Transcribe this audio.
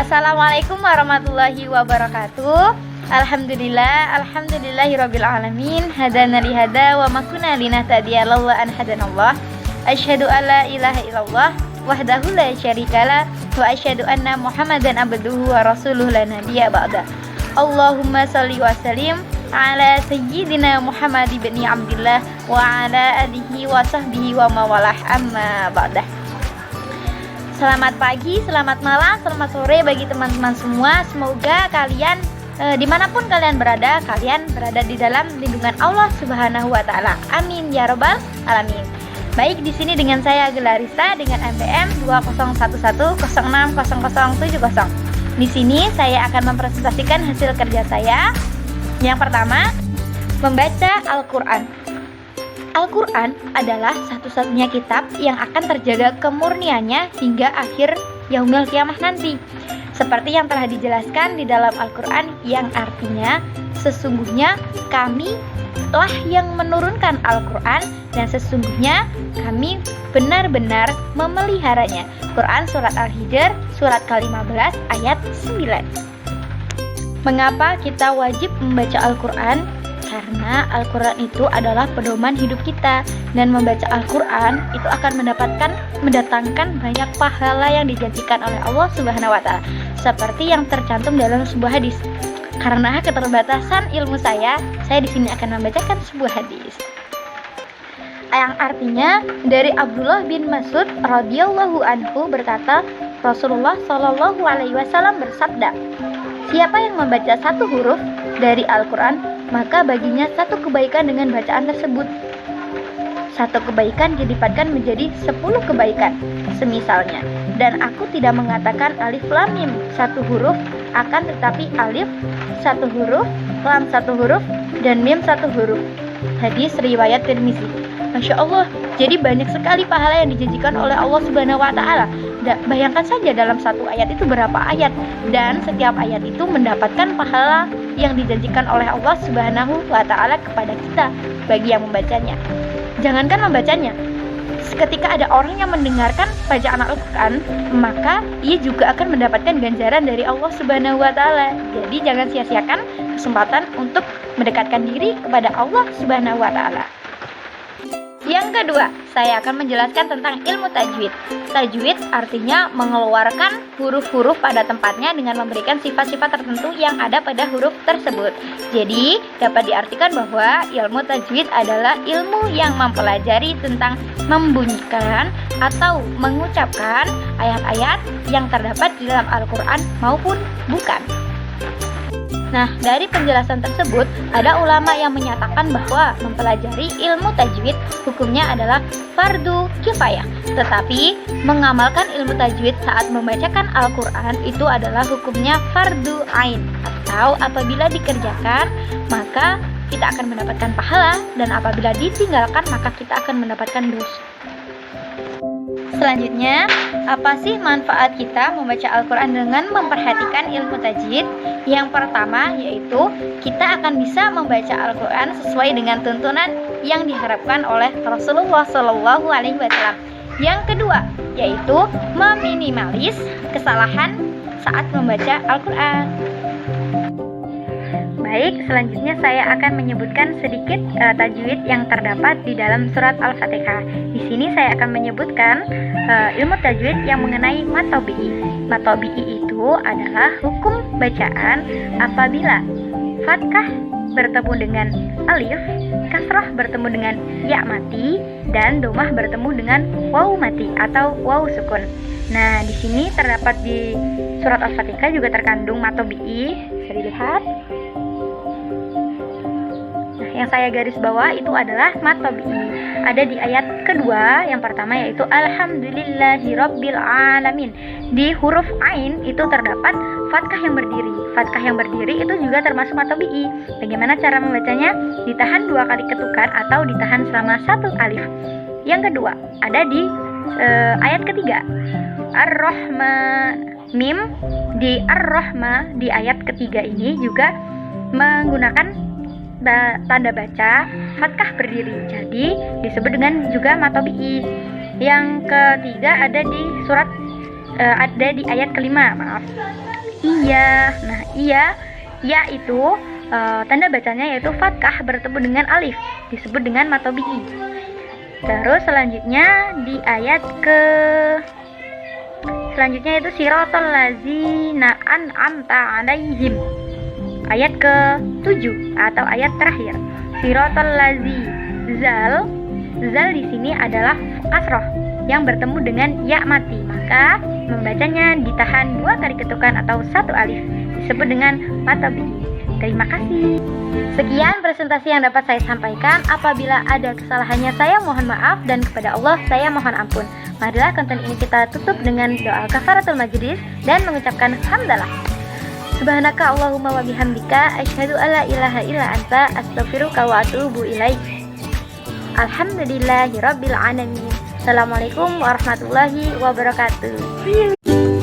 Assalamualaikum warahmatullahi wabarakatuh. Alhamdulillahirabbil alamin. Hadana li hada wa ma kunna linahtadiya laula an hadanallah. Asyhadu alla ilaha illallah wahdahu la syarikalah wa asyhadu anna Muhammadan abduhu wa rasuluhu la nabiyya ba'da. Allahumma shalli wa sallim ala sayyidina Muhammad ibni Abdillah wa ala alihi wa sahbihi wa mawalah amma ba'da. Selamat pagi, selamat malam, selamat sore bagi teman-teman semua. Semoga kalian dimanapun kalian berada di dalam lindungan Allah Subhanahu wa Ta'ala. Amin ya Rabbal Alamin. Baik, di sini dengan saya Gelarisa dengan MPM 2011060070. Di sini saya akan mempresentasikan hasil kerja saya. Yang pertama, membaca Al-Qur'an. Al-Qur'an adalah satu-satunya kitab yang akan terjaga kemurniannya hingga akhir yaumil kiamah nanti. Seperti yang telah dijelaskan di dalam Al-Qur'an, yang artinya sesungguhnya kami lah yang menurunkan Al-Qur'an dan sesungguhnya kami benar-benar memeliharanya. Quran Surat Al-Hijr surat ke-15 ayat 9. Mengapa kita wajib membaca Al-Qur'an? Karena Al-Qur'an itu adalah pedoman hidup kita, dan membaca Al-Qur'an itu akan mendatangkan banyak pahala yang dijanjikan oleh Allah Subhanahu wa Ta'ala, seperti yang tercantum dalam sebuah hadis. Karena keterbatasan ilmu saya di sini akan membacakan sebuah hadis yang artinya dari Abdullah bin Mas'ud radhiyallahu anhu berkata, Rasulullah shallallahu alaihi wasallam bersabda, siapa yang membaca satu huruf dari Al-Qur'an, maka baginya satu kebaikan dengan bacaan tersebut. Satu kebaikan dilipatkan menjadi 10 kebaikan. Semisalnya, dan aku tidak mengatakan alif lam mim satu huruf, akan tetapi alif satu huruf, lam satu huruf, dan mim satu huruf. Hadis riwayat Tirmizi. Masya Allah, jadi banyak sekali pahala yang dijanjikan oleh Allah Subhanahu wa Ta'ala. Bayangkan saja dalam satu ayat itu berapa ayat, dan setiap ayat itu mendapatkan pahala yang dijanjikan oleh Allah Subhanahu wa Ta'ala kepada kita bagi yang membacanya. Jangankan membacanya, ketika ada orang yang mendengarkan bacaan Al-Qur'an, maka ia juga akan mendapatkan ganjaran dari Allah Subhanahu wa Ta'ala. Jadi jangan sia-siakan kesempatan untuk mendekatkan diri kepada Allah Subhanahu wa Ta'ala. Yang kedua, saya akan menjelaskan tentang ilmu tajwid. Tajwid artinya mengeluarkan huruf-huruf pada tempatnya dengan memberikan sifat-sifat tertentu yang ada pada huruf tersebut. Jadi, dapat diartikan bahwa ilmu tajwid adalah ilmu yang mempelajari tentang membunyikan atau mengucapkan ayat-ayat yang terdapat di dalam Al-Qur'an maupun bukan. Nah, dari penjelasan tersebut, ada ulama yang menyatakan bahwa mempelajari ilmu tajwid hukumnya adalah fardu kifayah. Tetapi, mengamalkan ilmu tajwid saat membacakan Al-Qur'an itu adalah hukumnya fardu ain. Atau apabila dikerjakan, maka kita akan mendapatkan pahala, dan apabila ditinggalkan, maka kita akan mendapatkan dosa. Selanjutnya, apa sih manfaat kita membaca Al-Qur'an dengan memperhatikan ilmu tajwid? Yang pertama yaitu kita akan bisa membaca Al-Qur'an sesuai dengan tuntunan yang diharapkan oleh Rasulullah Shallallahu alaihi wasallam. Yang kedua yaitu meminimalis kesalahan saat membaca Al-Qur'an. Baik, selanjutnya saya akan menyebutkan sedikit tajwid yang terdapat di dalam surat Al-Fatihah. Di sini saya akan menyebutkan ilmu tajwid yang mengenai matobi'i. Matobi'i itu adalah hukum bacaan apabila fathah bertemu dengan alif, kasrah bertemu dengan ya mati, dan domah bertemu dengan waw mati atau waw sukun. Nah, di sini terdapat di surat Al-Fatihah juga terkandung matobi'i. Bisa dilihat. Yang saya garis bawah itu adalah matobi'i. Ada di ayat kedua, yang pertama yaitu Alhamdulillahirabbil alamin. Di huruf ain itu terdapat fathah yang berdiri. Fathah yang berdiri itu juga termasuk matobi'i. Bagaimana cara membacanya? Ditahan 2 kali ketukan atau ditahan selama 1 alif. Yang kedua, ada di ayat ketiga. Ar-Rahman mim di Ar-Rahma di ayat ketiga ini juga menggunakan tanda baca fathah berdiri, jadi disebut dengan juga matobi'i. Yang ketiga ada di surat ada di ayat kelima, iya. Nah, iya, ya itu tanda bacanya yaitu fathah bertemu dengan alif, disebut dengan matobi'i. Terus selanjutnya di ayat selanjutnya itu siratal lazina an'amta 'alaihim. Ayat ke-7 atau ayat terakhir. Siratal lazi, zal di sini adalah kasroh yang bertemu dengan ya mati, maka membacanya ditahan 2 kali ketukan atau 1 alif, disebut dengan matobi'i. Terima kasih. Sekian presentasi yang dapat saya sampaikan. Apabila ada kesalahannya saya mohon maaf, dan kepada Allah saya mohon ampun. Marilah konten ini kita tutup dengan doa kafaratul majlis dan mengucapkan hamdalah. Subhanaka Allahumma wa bihamdika asyhadu alla ilaha illa anta astaghfiruka wa atubu ilaik. Alhamdulillahirabbil alamin. Assalamualaikum warahmatullahi wabarakatuh.